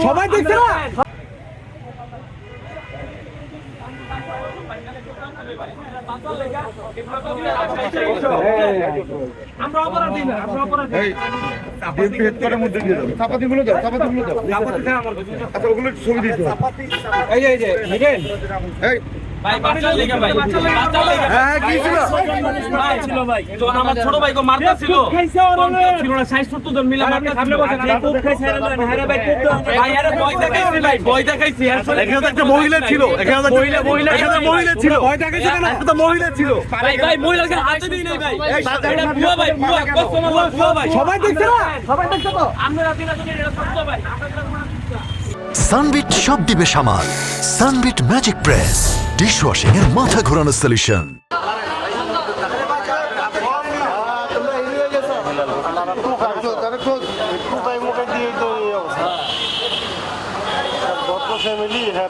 সবাই দেখছে না আমরা অপরাধী না, আমরা অপরাধী। বিএনপি হেডকোয়ার্টারের মধ্যে দিয়ে দাও। চাপাতিগুলো দাও, চাপাতিগুলো দাও। আচ্ছা, ওগুলো ছবি দিতে হবে। এই যে হিরেন এই ভাই বাচ্চা লেগে ভাই বাচ্চা লেগে হ্যাঁ, কি ছিল? ভাই ছিল ভাই তো আমার ছোট ভাই কো মারতা ছিল ছিল না 60 জন মিলে মারতা ছিল খুব খাইছে আরে ভাই খুব ভাই আরে ভয় দেখাইছি ভাই ভয় দেখাইছি এখানে তো একটা মহিলা ছিল, এখানে তো এখানে মহিলা ছিল। ভয় দেখাইছে কেন? একটা মহিলা ছিল। ভাই ভাই মহিলাকে হাতে দিই নাই ভাই এটা বুয়া ভাই বুয়া কসম আল্লাহ বুয়া ভাই সবাই দেখছে না, সবাই দেখছে তো। আমরা দিনা দিন এটা সত্য ভাই সানবিট সব দিবে সামাল। সানবিট ম্যাজিক প্রেস ডিশওয়াশিং এর মাথা ঘোরানো সলিউশন। ফ্যামিলি হ্যাঁ